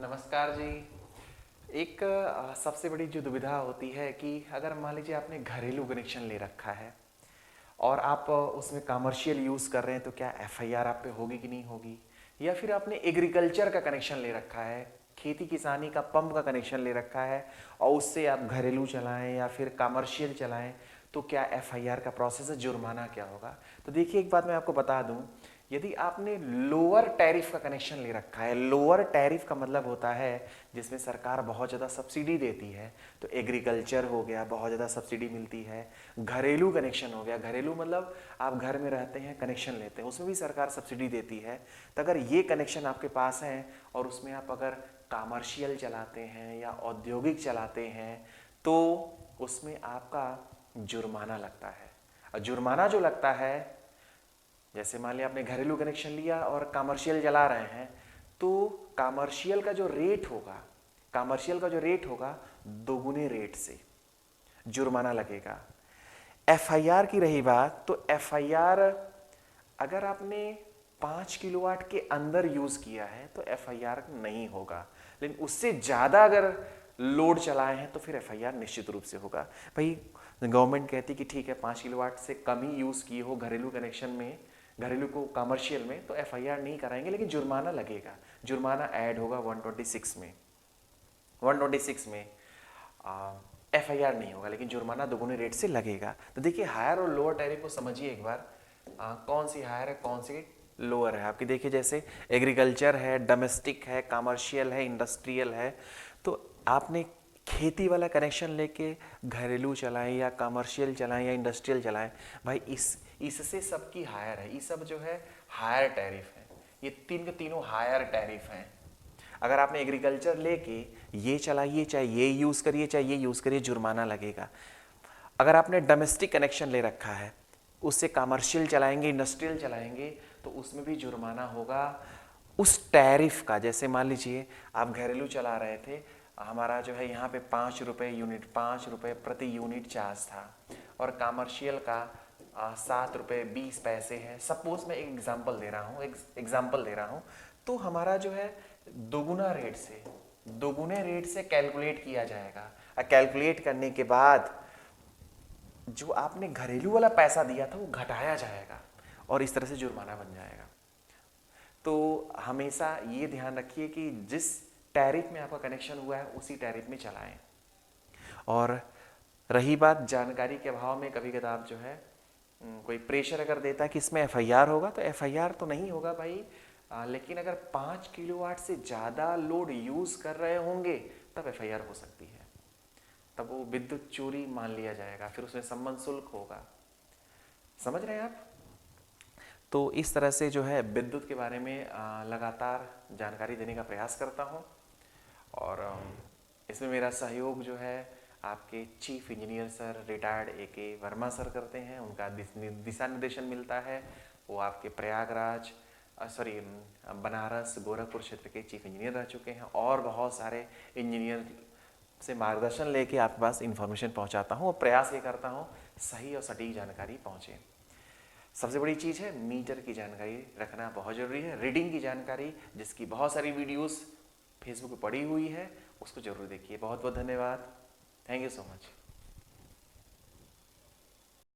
नमस्कार जी। एक सबसे बड़ी जो दुविधा होती है कि अगर मान लीजिए आपने घरेलू कनेक्शन ले रखा है और आप उसमें कमर्शियल यूज़ कर रहे हैं, तो क्या एफआईआर आप पे होगी कि नहीं होगी। या फिर आपने एग्रीकल्चर का कनेक्शन ले रखा है, खेती किसानी का पंप का कनेक्शन ले रखा है और उससे आप घरेलू चलाएं या फिर कमर्शियल चलाएं, तो क्या एफआईआर का प्रोसेस है, जुर्माना क्या होगा। तो देखिए, एक बात मैं आपको बता दूं, यदि आपने लोअर टैरिफ का कनेक्शन ले रखा है, लोअर टैरिफ का मतलब होता है जिसमें सरकार बहुत ज़्यादा सब्सिडी देती है, तो एग्रीकल्चर हो गया, बहुत ज़्यादा सब्सिडी मिलती है। घरेलू कनेक्शन हो गया, घरेलू मतलब आप घर में रहते हैं, कनेक्शन लेते हैं, उसमें भी सरकार सब्सिडी देती है। तो अगर ये कनेक्शन आपके पास हैं और उसमें आप अगर कमर्शियल चलाते हैं या औद्योगिक चलाते हैं, तो उसमें आपका जुर्माना लगता है। और जुर्माना जो लगता है, जैसे मान लिया आपने घरेलू कनेक्शन लिया और कमर्शियल जला रहे हैं, तो कमर्शियल का जो रेट होगा, कमर्शियल का जो रेट होगा, दोगुने रेट से जुर्माना लगेगा। एफआईआर की रही बात, तो एफआईआर अगर आपने 5 किलोवाट के अंदर यूज किया है तो एफआईआर नहीं होगा, लेकिन उससे ज्यादा अगर लोड चलाए हैं तो फिर एफआईआर निश्चित रूप से होगा। भाई, गवर्नमेंट कहती कि ठीक है, 5 किलोवाट से कम ही यूज किए हो घरेलू कनेक्शन में, घरेलू को कमर्शियल में, तो एफआईआर नहीं कराएंगे, लेकिन जुर्माना लगेगा। जुर्माना ऐड होगा 126 में। 126 में एफआईआर नहीं होगा, लेकिन जुर्माना दोगुने रेट से लगेगा। तो देखिए, हायर और लोअर टैरिफ को समझिए एक बार, कौन सी हायर है, कौन सी लोअर है आपकी। देखिए, जैसे एग्रीकल्चर है, डोमेस्टिक है, कमर्शियल है, इंडस्ट्रियल है, तो आपने खेती वाला कनेक्शन लेके घरेलू चलाएं या कमर्शियल चलाएं या इंडस्ट्रियल चलाएं, भाई इससे सबकी हायर है। ये सब जो है हायर टैरिफ है, ये तीन के तीनों हायर टैरिफ हैं। अगर आपने एग्रीकल्चर लेके ये चलाइए, चाहे ये यूज करिए चाहे ये यूज करिए, जुर्माना लगेगा। अगर आपने डोमेस्टिक कनेक्शन ले रखा है, उससे कमर्शियल चलाएंगे, इंडस्ट्रियल चलाएंगे, तो उसमें भी जुर्माना होगा उस टैरिफ का। जैसे मान लीजिए आप घरेलू चला रहे थे, हमारा जो है यहाँ पे 5 रुपये यूनिट, 5 रुपये प्रति यूनिट चार्ज था, और कमर्शियल का 7 रुपये 20 पैसे है। सपोज मैं एक एग्जाम्पल दे रहा हूँ, एग्जाम्पल दे रहा हूँ, तो हमारा जो है दोगुने रेट से कैलकुलेट किया जाएगा। और कैलकुलेट करने के बाद जो आपने घरेलू वाला पैसा दिया था वो घटाया जाएगा और इस तरह से जुर्माना बन जाएगा। तो हमेशा ये ध्यान रखिए कि जिस टैरिफ में आपका कनेक्शन हुआ है उसी टैरिफ में चलाएं। और रही बात जानकारी के अभाव में, कभी कदार जो है कोई प्रेशर अगर देता है कि इसमें एफआईआर होगा, तो एफआईआर तो नहीं होगा भाई। लेकिन अगर 5 किलोवाट से ज़्यादा लोड यूज़ कर रहे होंगे तब एफआईआर हो सकती है, तब वो विद्युत चोरी मान लिया जाएगा, फिर उसमें संबंध शुल्क होगा। समझ रहे हैं आप। तो इस तरह से जो है विद्युत के बारे में लगातार जानकारी देने का प्रयास करता हूँ। और इसमें मेरा सहयोग जो है आपके chief engineer sir retired AK Verma sir करते हैं। उनका दिशा निर्देशन मिलता है। वो आपके प्रयागराज बनारस गोरखपुर क्षेत्र के चीफ इंजीनियर रह चुके हैं, और बहुत सारे इंजीनियर से मार्गदर्शन लेके आपके पास इंफॉर्मेशन पहुंचाता हूं और प्रयास ये करता हूं सही और सटीक जानकारी पहुंचे। सबसे बड़ी चीज़ है मीटर की जानकारी रखना बहुत ज़रूरी है। रीडिंग की जानकारी, जिसकी बहुत सारी वीडियोस फेसबुक पे पड़ी हुई है, उसको जरूर देखिए। बहुत बहुत धन्यवाद। Thank you so much.